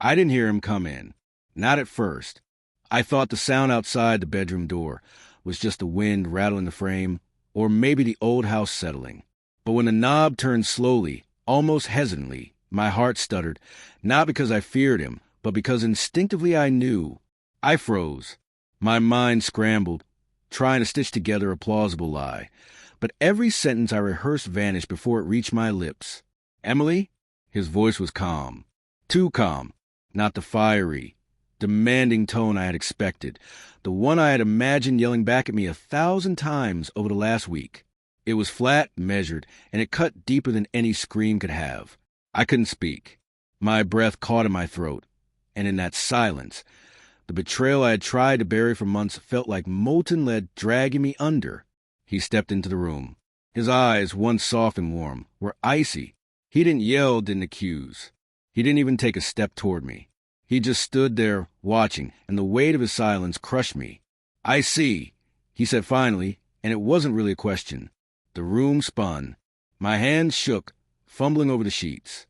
I didn't hear him come in. Not at first. I thought the sound outside the bedroom door was just the wind rattling the frame, or maybe the old house settling. But when the knob turned slowly, almost hesitantly, my heart stuttered, not because I feared him, but because instinctively I knew. I froze. My mind scrambled, trying to stitch together a plausible lie. But every sentence I rehearsed vanished before it reached my lips. "Emily?" His voice was calm. Too calm. Not the fiery, demanding tone I had expected, the one I had imagined yelling back at me 1,000 times over the last week. It was flat, measured, and it cut deeper than any scream could have. I couldn't speak. My breath caught in my throat, and in that silence, the betrayal I had tried to bury for months felt like molten lead dragging me under. He stepped into the room. His eyes, once soft and warm, were icy. He didn't yell, didn't accuse. He didn't even take a step toward me. He just stood there, watching, and the weight of his silence crushed me. "I see," he said finally, and it wasn't really a question. The room spun. My hands shook, fumbling over the sheets.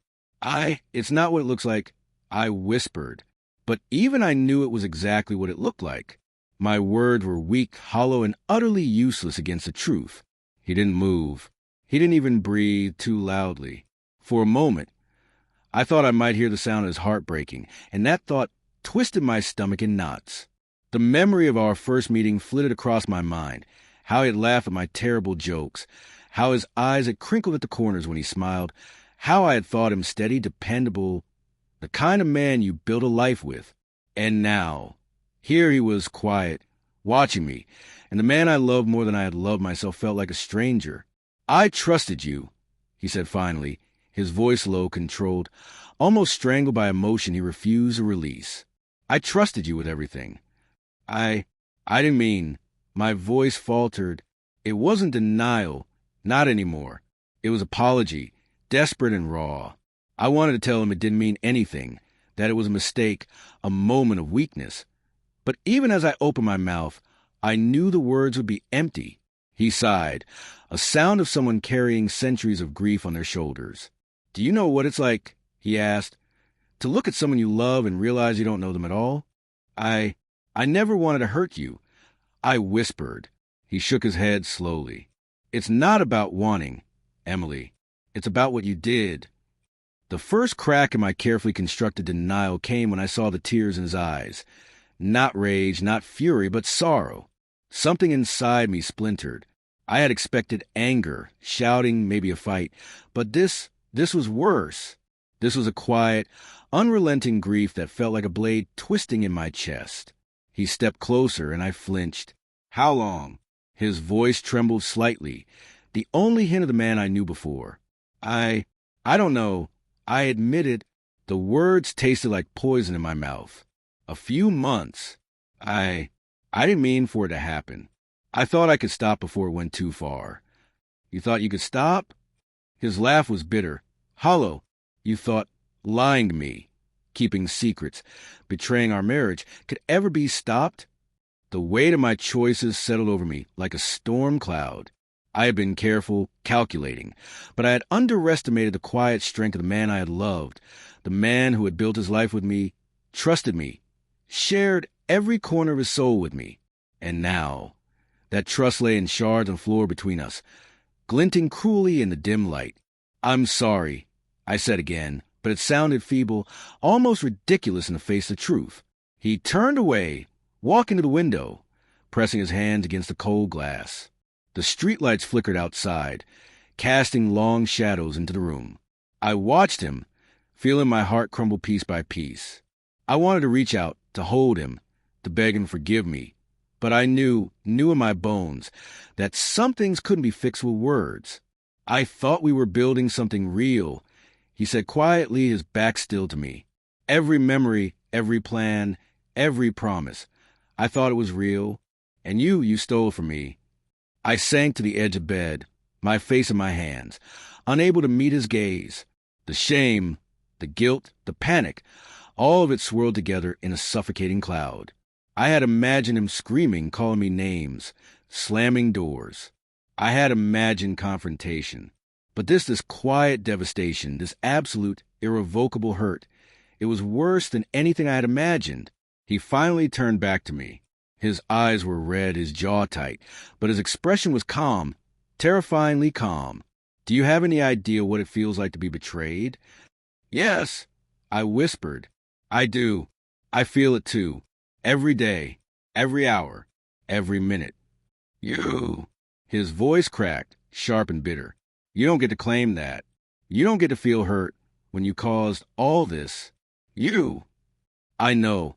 It's not what it looks like," I whispered. But even I knew it was exactly what it looked like. My words were weak, hollow, and utterly useless against the truth. He didn't move. He didn't even breathe too loudly. For a moment, I thought I might hear the sound of his heart breaking, and that thought twisted my stomach in knots. The memory of our first meeting flitted across my mind, how he had laughed at my terrible jokes, how his eyes had crinkled at the corners when he smiled, how I had thought him steady, dependable, the kind of man you build a life with. And now, here he was quiet, watching me, and the man I loved more than I had loved myself felt like a stranger. "I trusted you," he said finally, his voice low, controlled, almost strangled by emotion he refused to release. "I trusted you with everything. I didn't mean..." My voice faltered. It wasn't denial, not anymore. It was apology, desperate and raw. I wanted to tell him it didn't mean anything, that it was a mistake, a moment of weakness. But even as I opened my mouth, I knew the words would be empty. He sighed, a sound of someone carrying centuries of grief on their shoulders. "Do you know what it's like," he asked, "to look at someone you love and realize you don't know them at all?" I never wanted to hurt you," I whispered. He shook his head slowly. "It's not about wanting, Emily. It's about what you did." The first crack in my carefully constructed denial came when I saw the tears in his eyes. Not rage, not fury, but sorrow. Something inside me splintered. I had expected anger, shouting, maybe a fight, but this was worse. This was a quiet, unrelenting grief that felt like a blade twisting in my chest. He stepped closer, and I flinched. "How long?" His voice trembled slightly, the only hint of the man I knew before. I don't know," I admitted. The words tasted like poison in my mouth. "A few months. I didn't mean for it to happen. I thought I could stop before it went too far." "You thought you could stop?" His laugh was bitter, hollow. "You thought lying to me, keeping secrets, betraying our marriage could ever be stopped?" The weight of my choices settled over me like a storm cloud. I had been careful, calculating, but I had underestimated the quiet strength of the man I had loved, the man who had built his life with me, trusted me, shared every corner of his soul with me. And now, that trust lay in shards on the floor between us, glinting cruelly in the dim light. "I'm sorry," I said again, but it sounded feeble, almost ridiculous in the face of truth. He turned away, walking to the window, pressing his hands against the cold glass. The streetlights flickered outside, casting long shadows into the room. I watched him, feeling my heart crumble piece by piece. I wanted to reach out, to hold him, to beg him to forgive me. But I knew in my bones, that some things couldn't be fixed with words. "I thought we were building something real," he said quietly, his back still to me. "Every memory, every plan, every promise. I thought it was real, and you stole from me." I sank to the edge of bed, my face in my hands, unable to meet his gaze. The shame, the guilt, the panic, all of it swirled together in a suffocating cloud. I had imagined him screaming, calling me names, slamming doors. I had imagined confrontation. But this quiet devastation, this absolute, irrevocable hurt, It was worse than anything I had imagined. He finally turned back to me. His eyes were red, his jaw tight, but his expression was calm, terrifyingly calm. Do you have any idea what it feels like to be betrayed? Yes, I whispered. I do. I feel it too. Every day, every hour, every minute. You. His voice cracked, sharp and bitter. You don't get to claim that. You don't get to feel hurt when you caused all this. You. I know.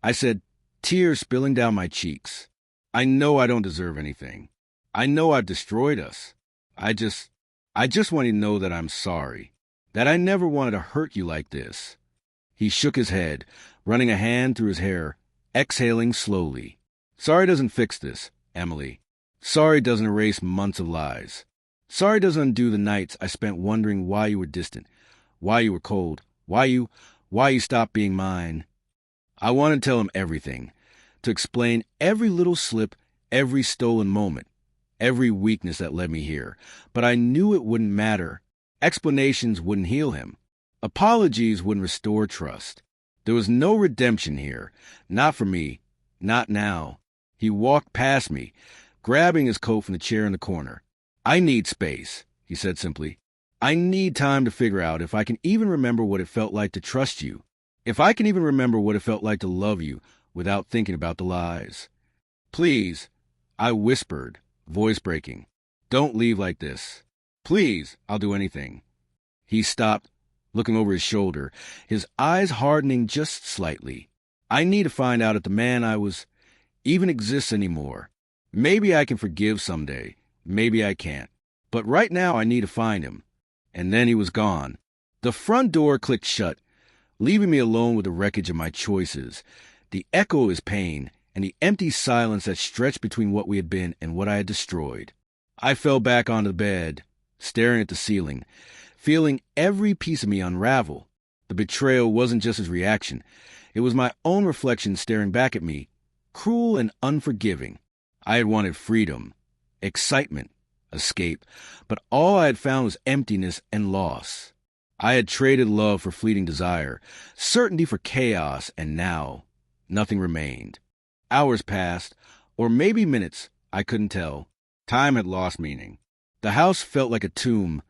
I said, tears spilling down my cheeks. I know I don't deserve anything. I know I've destroyed us. I just want you to know that I'm sorry. That I never wanted to hurt you like this. He shook his head, running a hand through his hair, exhaling slowly. Sorry doesn't fix this, Emily. Sorry doesn't erase months of lies. Sorry doesn't undo the nights I spent wondering why you were distant, why you were cold, why you stopped being mine. I wanted to tell him everything, to explain every little slip, every stolen moment, every weakness that led me here, but I knew it wouldn't matter. Explanations wouldn't heal him. Apologies wouldn't restore trust. There was no redemption here, not for me, not now. He walked past me, grabbing his coat from the chair in the corner. I need space, he said simply. I need time to figure out if I can even remember what it felt like to trust you, if I can even remember what it felt like to love you without thinking about the lies. Please, I whispered, voice breaking. Don't leave like this. Please, I'll do anything. He stopped, looking over his shoulder, his eyes hardening just slightly. I need to find out if the man I was even exists anymore. Maybe I can forgive someday. Maybe I can't. But right now I need to find him. And then he was gone. The front door clicked shut, leaving me alone with the wreckage of my choices, the echo of his pain, and the empty silence that stretched between what we had been and what I had destroyed. I fell back onto the bed, staring at the ceiling, feeling every piece of me unravel. The betrayal wasn't just his reaction. It was my own reflection staring back at me, cruel and unforgiving. I had wanted freedom, excitement, escape, but all I had found was emptiness and loss. I had traded love for fleeting desire, certainty for chaos, and now nothing remained. Hours passed, or maybe minutes, I couldn't tell. Time had lost meaning. The house felt like a tomb,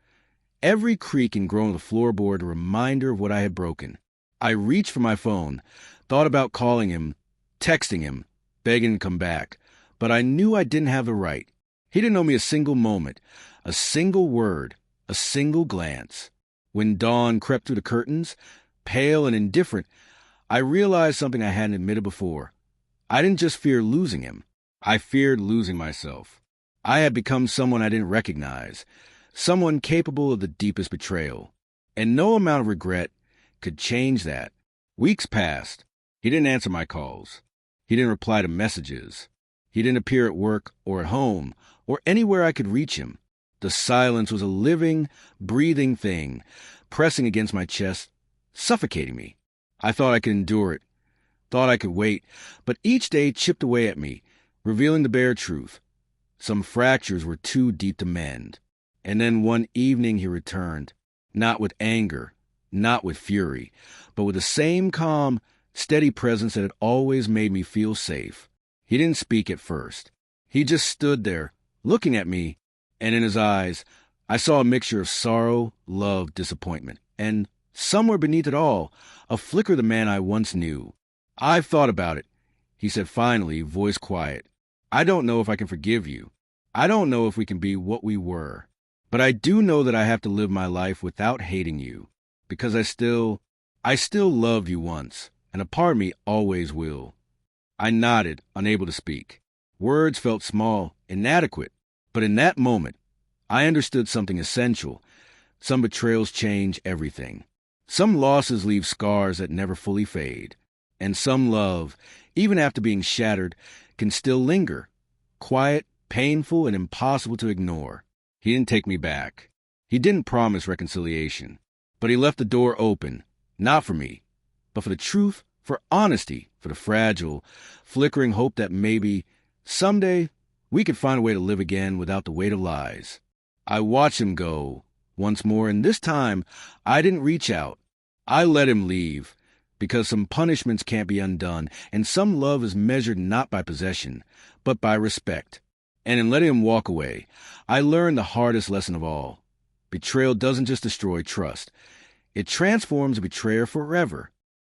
every creak and groan of the floorboard a reminder of what I had broken. I reached for my phone, thought about calling him, texting him, begging him to come back, but I knew I didn't have the right. He didn't owe me a single moment, a single word, a single glance. When dawn crept through the curtains, pale and indifferent, I realized something I hadn't admitted before. I didn't just fear losing him. I feared losing myself. I had become someone I didn't recognize, someone capable of the deepest betrayal. And no amount of regret could change that. Weeks passed. He didn't answer my calls. He didn't reply to messages. He didn't appear at work or at home or anywhere I could reach him. The silence was a living, breathing thing, pressing against my chest, suffocating me. I thought I could endure it, thought I could wait, but each day chipped away at me, revealing the bare truth. Some fractures were too deep to mend. And then one evening he returned, not with anger, not with fury, but with the same calm, steady presence that had always made me feel safe. He didn't speak at first. He just stood there, looking at me, and in his eyes, I saw a mixture of sorrow, love, disappointment, and somewhere beneath it all, a flicker of the man I once knew. I've thought about it, he said finally, voice quiet. I don't know if I can forgive you. I don't know if we can be what we were. But I do know that I have to live my life without hating you, because I still loved you once, and a part of me always will. I nodded, unable to speak. Words felt small, inadequate. But in that moment, I understood something essential. Some betrayals change everything. Some losses leave scars that never fully fade. And some love, even after being shattered, can still linger. Quiet, painful, and impossible to ignore. He didn't take me back. He didn't promise reconciliation. But he left the door open, not for me, but for the truth, for honesty, for the fragile, flickering hope that maybe, someday, we could find a way to live again without the weight of lies. I watched him go, once more, and this time, I didn't reach out. I let him leave, because some punishments can't be undone, and some love is measured not by possession, but by respect. And in letting him walk away, I learned the hardest lesson of all. Betrayal doesn't just destroy trust. It transforms a betrayer forever.